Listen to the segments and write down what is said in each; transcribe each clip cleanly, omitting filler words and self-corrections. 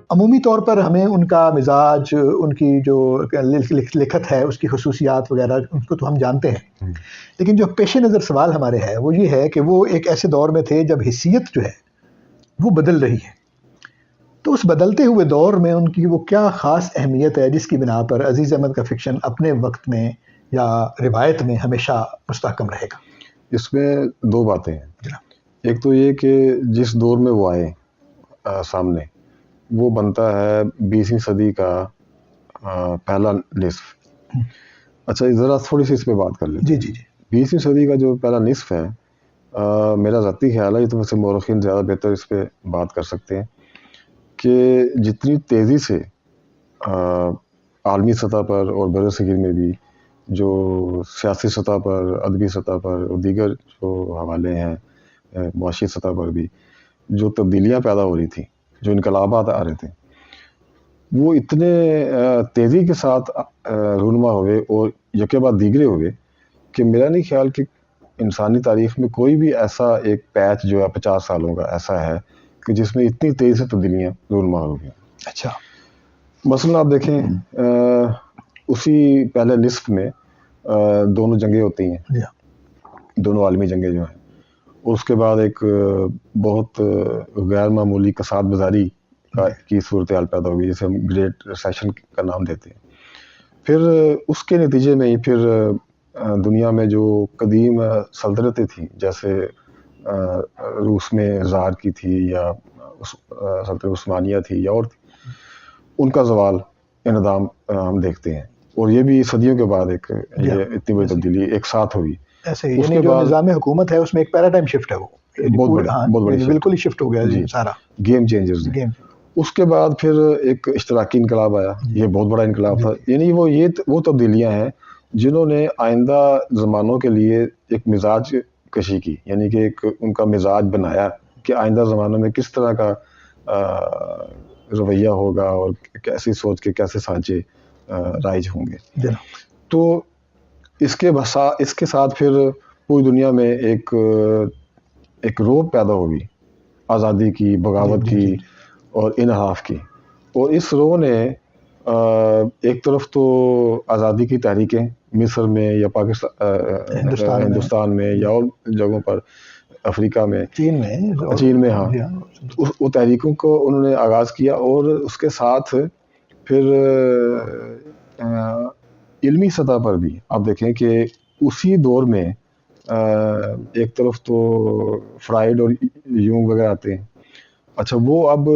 عمومی طور پر ہمیں ان کا مزاج، ان کی جو لکھت ہے، اس کی خصوصیات وغیرہ ان کو تو ہم جانتے ہیں، لیکن جو پیش نظر سوال ہمارے ہے وہ یہ ہے کہ وہ ایک ایسے دور میں تھے جب حیثیت جو ہے وہ بدل رہی ہے. تو اس بدلتے ہوئے دور میں ان کی وہ کیا خاص اہمیت ہے جس کی بنا پر عزیز احمد کا فکشن اپنے وقت میں یا روایت میں ہمیشہ مستحکم رہے گا؟ اس میں دو باتیں ہیں. جناب، ایک تو یہ کہ جس دور میں وہ آئے سامنے، وہ بنتا ہے 20ویں صدی کا پہلا نصف. اچھا ذرا تھوڑی سی اس پہ بات کر لیتے ہیں. جی 20ویں صدی کا جو پہلا نصف ہے، میرا ذاتی خیال ہے، یہ تو ویسے مورخین زیادہ بہتر اس پہ بات کر سکتے ہیں، کہ جتنی تیزی سے عالمی سطح پر اور بر صغیر میں بھی جو سیاسی سطح پر، ادبی سطح پر اور دیگر جو حوالے ہیں، معاشی سطح پر بھی جو تبدیلیاں پیدا ہو رہی تھیں، جو انقلابات آ رہے تھے، وہ اتنے تیزی کے ساتھ رونما ہوئے اور یکے بعد دیگرے ہوئے کہ میرا نہیں خیال کہ انسانی تاریخ میں کوئی بھی ایسا ایک پیچ جو ہے 50 سالوں کا ایسا ہے کہ جس میں اتنی تیزی سے تبدیلیاں رونما ہو گئی. اچھا، مثلا آپ دیکھیں اسی پہلے نصف میں دونوں جنگیں ہوتی ہیں، دونوں عالمی جنگیں جو ہیں، اور اس کے بعد ایک بہت غیر معمولی کساد بازاری کی صورتحال پیدا ہوئی جسے ہم گریٹ ریسیشن کا نام دیتے ہیں. پھر اس کے نتیجے میں ہی پھر دنیا میں جو قدیم سلطنتیں تھیں، جیسے روس میں زار کی تھی یا سلطنت عثمانیہ تھی یا اور تھی، ان کا زوال انہدام ہم دیکھتے ہیں. اور یہ بھی صدیوں کے بعد ایک یہ اتنی بڑی تبدیلی ایک ساتھ ہوئی. ایسے یعنی جو نظام حکومت ہے اس میں ایک پیراڈائم شفٹ ہے، وہ بہت بڑی بالکل ہی شفٹ ہو گیا جی، سارا، گیم چینجرز. اس کے بعد پھر ایک اشتراکی انقلاب آیا، یہ بہت بڑا انقلاب تھا. یعنی وہ تبدیلیاں ہیں جنہوں نے آئندہ زمانوں کے لیے ایک مزاج کشی کی، یعنی کہ ایک ان کا مزاج بنایا کہ آئندہ زمانوں میں کس طرح کا رویہ ہوگا اور کیسی سوچ کے کیسے سانچے رائج ہوں گے. تو اس کے ساتھ پھر پوری دنیا میں ایک روب پیدا ہوگی آزادی کی، بغاوت کی اور انحراف کی. اور اس روح نے ایک طرف تو آزادی کی تحریکیں مصر میں یا پاکستان ہندوستان میں یا اور جگہوں پر، افریقہ میں، چین میں، ہاں، وہ تحریکوں کو انہوں نے آغاز کیا. اور اس کے ساتھ پھر علمی سطح پر بھی آپ دیکھیں کہ اسی دور میں ایک طرف تو فرائیڈ اور یونگ وغیرہ آتے ہیں. اچھا، وہ اب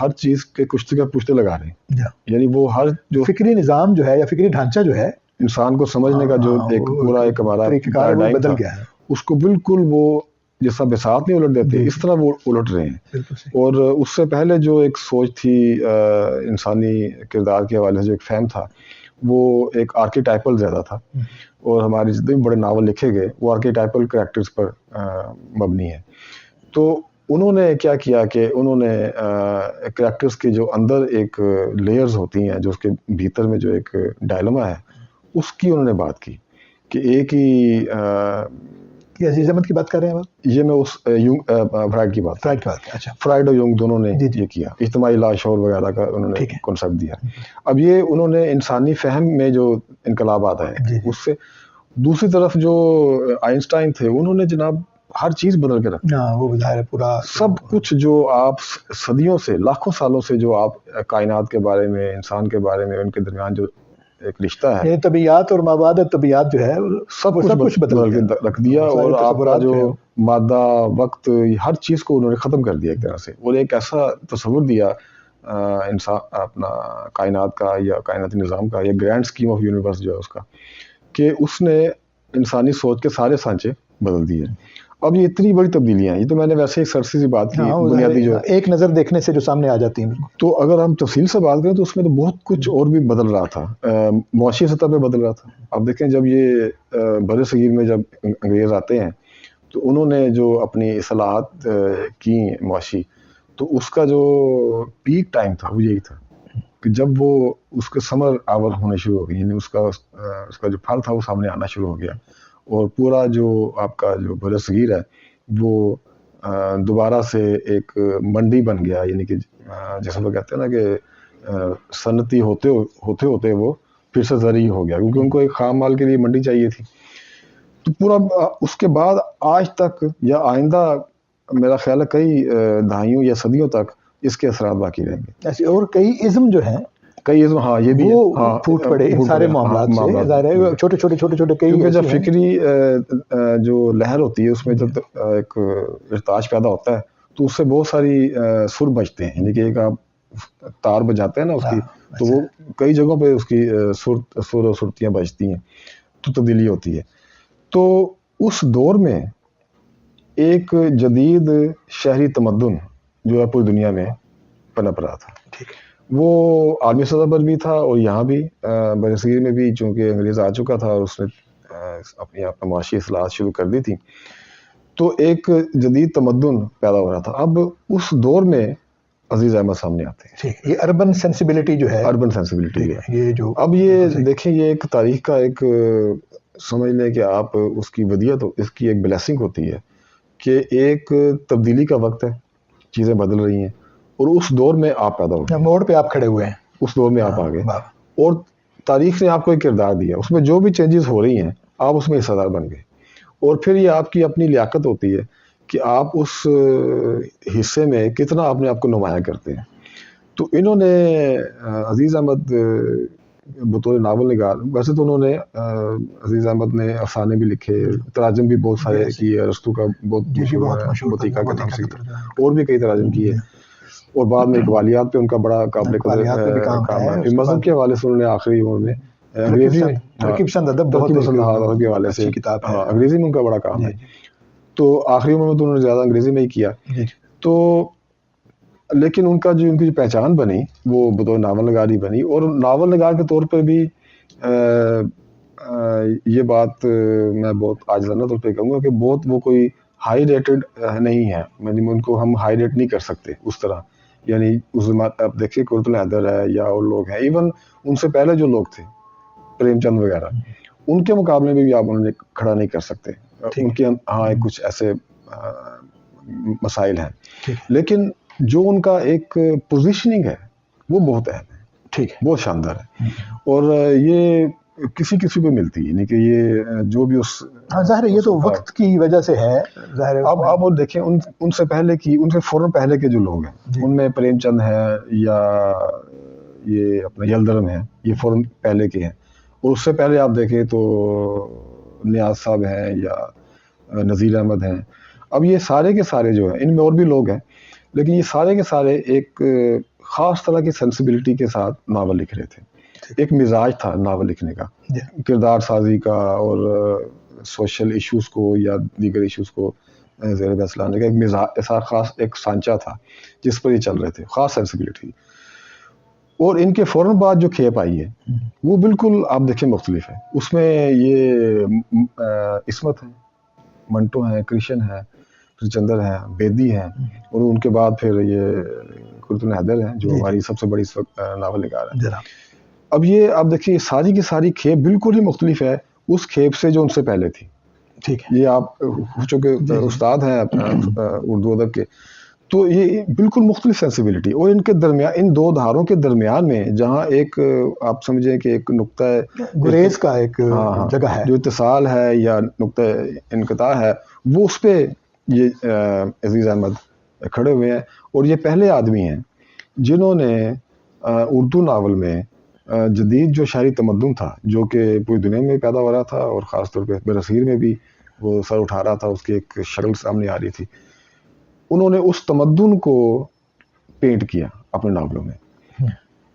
ہر چیز کے کشتے کا پشتے لگا رہے ہیں، یعنی وہ ہر جو فکری نظام جو ہے یا فکری ڈھانچہ جو ہے انسان کو سمجھنے کا جو ایک پورا ایک ہمارا پیراڈائم بدل گیا ہے، اس کو بالکل وہ جیسا بساط نہیں الٹ دیتے اس طرح وہ الٹ رہے ہیں. اور اس سے پہلے جو ایک سوچ تھی انسانی کردار کے حوالے سے، جو ایک فہم تھا، وہ ایک آرکیٹائپل زیادہ تھا. اور ہمارے جتنے بھی بڑے ناول لکھے گئے وہ آرکیٹائپل کریکٹرز پر مبنی ہیں. تو انہوں نے کیا کیا کہ انہوں نے کریکٹرز کے جو اندر ایک لیئرز ہوتی ہیں، جو اس کے بھیتر میں جو ایک ڈائلما ہے، اس کی انہوں نے بات کی کہ ایک ہی عزیز احمد کی بات کر رہے ہیں آپ؟ یہ میں اس فرائیڈ کی بات، اچھا، فرائیڈ اور یونگ دونوں نے یہ کیا، اجتماعی لاشعور وغیرہ کا انہوں نے کنسیپٹ دیا. اب یہ انہوں نے انسانی فہم میں جو انقلابات آئے، اس سے دوسری طرف جو آئنسٹائن تھے، انہوں نے جناب ہر چیز بدل کے رکھا. وہ ظاہر ہے پورا سب کچھ جو آپ صدیوں سے، لاکھوں سالوں سے جو آپ کائنات کے بارے میں، انسان کے بارے میں، ان کے درمیان جو ایک رشتہ ہے، یعنی طبیعیات اور مابعد طبیعیات جو ہے سب کچھ بدل کے رکھ دیا. اور آپ کا جو مادہ، وقت، ہر چیز کو انہوں نے ختم کر دیا ایک طرح سے. اور ایک ایسا تصور دیا انسان اپنا کائنات کا یا کائناتی نظام کا، یا گرینڈ اسکیم آف یونیورس جو ہے اس کا، کہ اس نے انسانی سوچ کے سارے سانچے بدل دیے. اب یہ اتنی بڑی تبدیلیاں ہیں، یہ تو میں نے ویسے ہی سرسی سی بات کی، بنیادی جو ایک نظر دیکھنے سے جو سامنے آ جاتی ہیں. تو اگر ہم تفصیل سے بات کریں تو اس میں تو بہت کچھ اور بھی بدل رہا تھا، معاشی سطح پہ بدل رہا تھا. اب دیکھیں جب یہ بر صغیر میں جب انگریز آتے ہیں تو انہوں نے جو اپنی اصلاحات کی معاشی، تو اس کا جو پیک ٹائم تھا وہ یہی تھا کہ جب وہ اس کے ثمر آور ہونے شروع ہو گئی، یعنی اس کا جو پھل تھا وہ سامنے آنا شروع ہو گیا. اور پورا جو آپ کا جو بر صغیر ہے وہ دوبارہ سے ایک منڈی بن گیا، یعنی کہ جیسے وہ کہتے ہیں نا کہ صنعتی ہوتے ہوتے وہ پھر سے زرعی ہو گیا، کیونکہ ان کو ایک خام مال کے لیے منڈی چاہیے تھی. تو پورا اس کے بعد آج تک یا آئندہ میرا خیال ہے کئی دہائیوں یا صدیوں تک اس کے اثرات باقی رہیں گے. اور کئی ازم جو ہیں، کئی ازم، ہاں یہ بھی پھوٹ پڑے ان سارے معاملات سے، ظاہر ہے چھوٹے چھوٹے کئی، کیونکہ جب فکری جو لہر ہوتی ہے اس میں جب ایک ارتعاش پیدا ہوتا ہے تو اس سے بہت ساری سر بجتے ہیں، یعنی کہ ایک آپ تار بجاتے ہیں نا اس کی، تو وہ کئی جگہوں پہ اس کی سر و سرتیاں بجتی ہیں، تو تبدیلی ہوتی ہے. تو اس دور میں ایک جدید شہری تمدن جو ہے پوری دنیا میں پنپ رہا تھا. وہ عالمی سطح پر بھی تھا اور یہاں بھی برصغیر میں بھی، چونکہ انگریز آ چکا تھا اور اس نے اپنی معاشی اصلاحات شروع کر دی تھی، تو ایک جدید تمدن پیدا ہو رہا تھا. اب اس دور میں عزیز احمد سامنے آتے ہیں. یہ اربن سینسیبلٹی جو ہے، اربن سینسیبلٹی ہے یہ جو اب یہ دیکھیں، یہ ایک تاریخ کا ایک سمجھ لیں کہ آپ اس کی ودیعت، اس کی ایک بلیسنگ ہوتی ہے کہ ایک تبدیلی کا وقت ہے، چیزیں بدل رہی ہیں، اور اس دور میں آپ پیدا ہو گئے، موڑ پہ آپ کھڑے ہوئے ہیں، اس دور میں آپ آ گئے، اور تاریخ نے آپ کو ایک کردار دیا، اس میں جو بھی چینجز ہو رہی ہیں آپ اس میں حصہ دار بن گئے. اور پھر یہ آپ کی اپنی لیاقت ہوتی ہے کہ آپ اس حصے میں کتنا اپنے آپ کو نمایاں کرتے ہیں. تو انہوں نے عزیز احمد بطور ناول نگار، ویسے تو انہوں نے عزیز احمد نے افسانے بھی لکھے، تراجم بھی بہت سارے کیے، ارسطو کا بہت مشہور بطیقہ کے نام سے، اور بھی کئی تراجم کیے، اور بعد میں اقبالیات پہ ان کا بڑا قابل قدر کام ہے. پھر مذہب کے حوالے سے انہوں نے آخری عمر میں انگریزی ترکیب پسند ادب کے حوالے سے انگریزی میں ان کا بڑا کام ہے. تو آخری عمر میں تو انہوں نے زیادہ انگریزی میں ہی کیا. تو لیکن ان کی جو پہچان بنی وہ بطور ناول نگار ہی بنی، اور ناول نگار کے طور پہ بھی یہ بات میں بہت عاجزانہ طور پہ کہوں گا کہ بہت وہ کوئی ہائی ریٹڈ نہیں ہے، یعنی ان کو ہم ہائی ریٹ نہیں کر سکتے اس طرح. یعنی اس زمانے آپ دیکھیے قرۃ الحیدر ہے یا اور لوگ ہیں، ایون ان سے پہلے جو لوگ تھے پریم چند وغیرہ، ان کے مقابلے میں بھی آپ انہیں کھڑا نہیں کر سکتے. ان کے ہاں کچھ ایسے مسائل ہیں، لیکن جو ان کا ایک پوزیشننگ ہے وہ بہت اہم ہے، ٹھیک ہے، بہت شاندار ہے، اور یہ کسی کو ملتی ہے، یعنی کہ یہ جو بھی اس ظاہر ہے یہ تو وقت کی وجہ سے ہے. ظاہر ہے اب آپ دیکھیں ان سے پہلے کی، ان سے فوراً پہلے کے جو لوگ ہیں ان میں پریم چند ہے یا یہ اپنا یلدرم ہے، یہ فوراً پہلے کے ہیں. اور اس سے پہلے آپ دیکھیں تو نیاز صاحب ہیں یا نذیر احمد ہیں. اب یہ سارے کے سارے جو ہیں، ان میں اور بھی لوگ ہیں، لیکن یہ سارے کے سارے ایک خاص طرح کی سینسیبلٹی کے ساتھ ناول لکھ رہے تھے. ایک مزاج تھا ناول لکھنے کا، کردار سازی کا، اور سوشل ایشوز کو یا دیگر ایشوز کو زیر بحث لانے کا ایک مزاج، ایسا خاص ایک سانچہ تھا جس پر یہ چل رہے تھے، خاص سینسیبلٹی. اور ان کے فوراً بعد جو کھیپ آئی ہے وہ بالکل آپ دیکھیں مختلف ہے. اس میں یہ عصمت ہے، منٹو ہیں، کرشن ہے، چندر ہیں، بیدی ہیں، اور ان کے بعد پھر یہ قرۃ الحیدر ہیں جو ہماری سب سے بڑی اس وقت ناول نگار ہے. اب یہ آپ دیکھیے ساری کی ساری کھیپ بالکل ہی مختلف ہے اس کھیپ سے جو ان سے پہلے تھی. ٹھیک ہے، یہ آپ چونکہ استاد ہیں اردو ادب کے، تو یہ بالکل مختلف سینسیبلٹی. اور ان کے درمیان، ان دو دھاروں کے درمیان میں جہاں ایک آپ سمجھیں کہ ایک نقطہ گریز کا ایک جگہ ہے، جو اتصال ہے یا نقطہ انقطاع ہے، وہ اس پہ یہ عزیز احمد کھڑے ہوئے ہیں. اور یہ پہلے آدمی ہیں جنہوں نے اردو ناول میں جدید جو شہری تمدن تھا جو کہ پوری دنیا میں پیدا ہو رہا تھا اور خاص طور پہ برصغیر میں بھی وہ سر اٹھا رہا تھا، اس کی ایک شکل سامنے آ رہی تھی، انہوں نے اس تمدن کو پینٹ کیا اپنے ناولوں میں.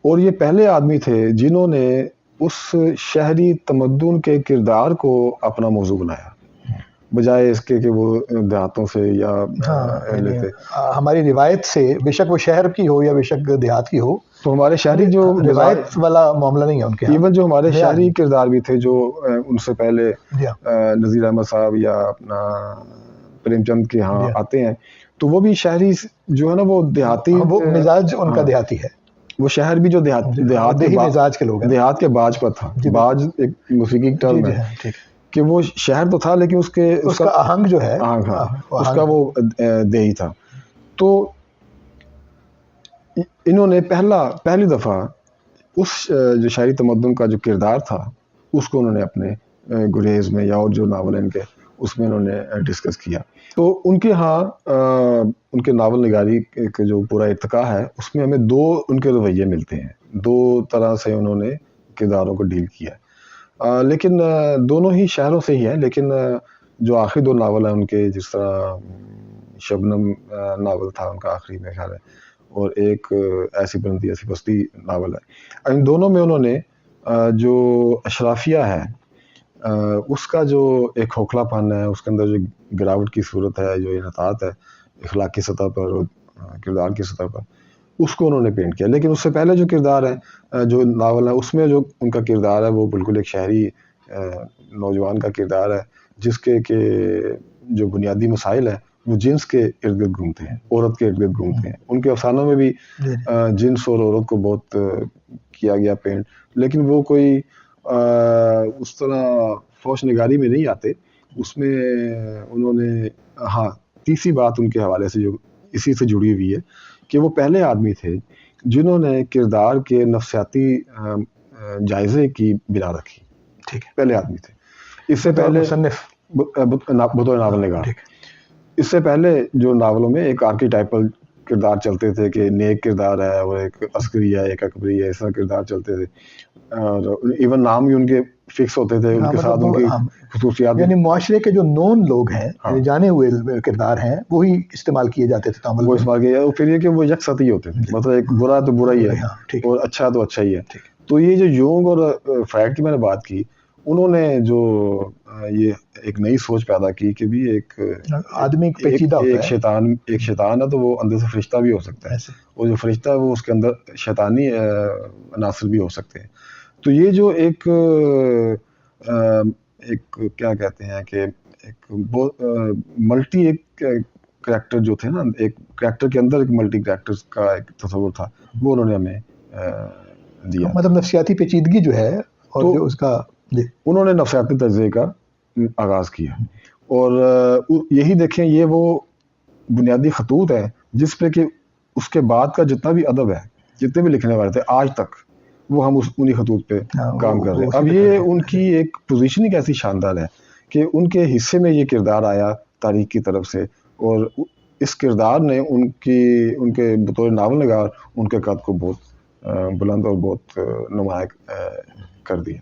اور یہ پہلے آدمی تھے جنہوں نے اس شہری تمدن کے کردار کو اپنا موضوع بنایا، بجائے اس کے کہ وہ دیہاتوں سے یا لیتے. ہماری روایت سے، بے شک وہ شہر کی ہو یا بے شک دیہات کی ہو، تو ہمارے شہری جو روایت والا معاملہ نہیں ہے ان کے. ایون جو ہمارے شہری کردار بھی تھے جو ان سے پہلے نذیر احمد صاحب یا اپنا پریم چند کے ہاں آتے ہیں، تو وہ بھی شہری جو ہے نا وہ دیہاتی، وہ مزاج ان کا دیہاتی ہے. وہ شہر بھی جو دیہات مزاج کے لوگ ہیں، دیہات کے باج پر تھا. باج ایک موسیقی ٹرم ہے کہ وہ شہر تو تھا لیکن اس کا آہنگ جو ہے آہنگ، ہاں اس کا وہ دیہی تھا. تو انہوں نے پہلی دفعہ اس جو شہری تمدن کا جو کردار تھا اس کو انہوں نے اپنے گریز میں یا اور جو ناول ان کے اس میں انہوں نے ڈسکس کیا. تو ان کے ہاں ان کے ناول نگاری کا جو پورا ارتقا ہے اس میں ہمیں دو ان کے رویے ملتے ہیں، دو طرح سے انہوں نے کرداروں کو ڈیل کیا. لیکن دونوں ہی شہروں سے ہی ہیں، لیکن جو آخری دو ناول ہیں ان کے، جس طرح شبنم ناول تھا ان کا آخری میں خیال ہے، اور ایک ایسی بنتی ایسی بستی ناول ہے، ان دونوں میں انہوں نے جو اشرافیہ ہے اس کا جو ایک کھوکھلا پن ہے، اس کے اندر جو گراوٹ کی صورت ہے، جو انحطاط ہے اخلاقی سطح پر اور کردار کی سطح پر، اس کو انہوں نے پینٹ کیا. لیکن اس سے پہلے جو کردار ہے جو ناول ہے اس میں جو ان کا کردار ہے وہ بالکل ایک شہری نوجوان کا کردار ہے جس کے جو بنیادی مسائل ہیں وہ جنس کے ارد گرد گھومتے ہیں، عورت کے ارد گرد گھومتے ہیں. ان کے افسانوں میں بھی جنس اور عورت کو بہت کیا گیا پینٹ، لیکن وہ کوئی اس طرح فوش نگاری میں نہیں آتے. اس میں انہوں نے ہاں تیسری بات ان کے حوالے سے جو اسی سے جڑی ہوئی ہے کہ وہ پہلے آدمی تھے جنہوں نے کردار کے نفسیاتی جائزے کی بنا رکھی. ٹھیک ہے، پہلے آدمی تھے. اس سے پہلے بطور ناول نگار، اس سے پہلے جو ناولوں میں ایک آرکیٹائپل کردار چلتے تھے کہ نیک کردار ہے اور ایک عسکری ہے ایک اکبری ہے، ایسا کردار چلتے تھے. اور ایون نام بھی ان کے فکس ہوتے تھے، ان کے ساتھ ان کی خصوصیات، یعنی معاشرے کے جو نون لوگ ہیں، یعنی جانے ہوئے کردار ہیں، وہی استعمال کیے جاتے تھے تعامل وہ استعمال کیا. پھر یہ کہ وہ یک سطحی ہوتے تھے، مطلب ایک برا تو برا ہی ہے اور اچھا تو اچھا ہی ہے. تو یہ جو یونگ اور فرائڈ کی میں نے بات کی، انہوں نے جو یہ ایک نئی سوچ پیدا کی کہ بھی ایک آدمی پیچیدہ ہوتا ہے، ایک شیطان ہے تو وہ اندر سے فرشتہ بھی ہو سکتا ہے، اور جو فرشتہ ہے وہ اس کے اندر شیطانی عناصر بھی ہو سکتے ہیں. تو یہ جو ایک کیا کہتے ہیں کہ ایک ملٹی ایک کریکٹر جو تھے نا، ایک کریکٹر کے اندر ایک ملٹی کریکٹر کا ایک تصور تھا، وہ انہوں نے ہمیں دیا. مطلب نفسیاتی پیچیدگی جو ہے اور جو اس کا انہوں نے نفسیاتی تجزیے کا آغاز کیا. اور یہی دیکھیں یہ وہ بنیادی خطوط ہے جس پہ کہ اس کے بعد کا جتنا بھی ادب ہے، جتنے بھی لکھنے والے تھے آج تک، وہ ہم انہی خطوط پہ کام کر رہے ہیں. اب یہ ان کی ایک پوزیشننگ ایسی شاندار ہے کہ ان کے حصے میں یہ کردار آیا تاریخ کی طرف سے، اور اس کردار نے ان کے بطور ناول نگار ان کے قد کو بہت بلند اور بہت نمایاں کر دیا.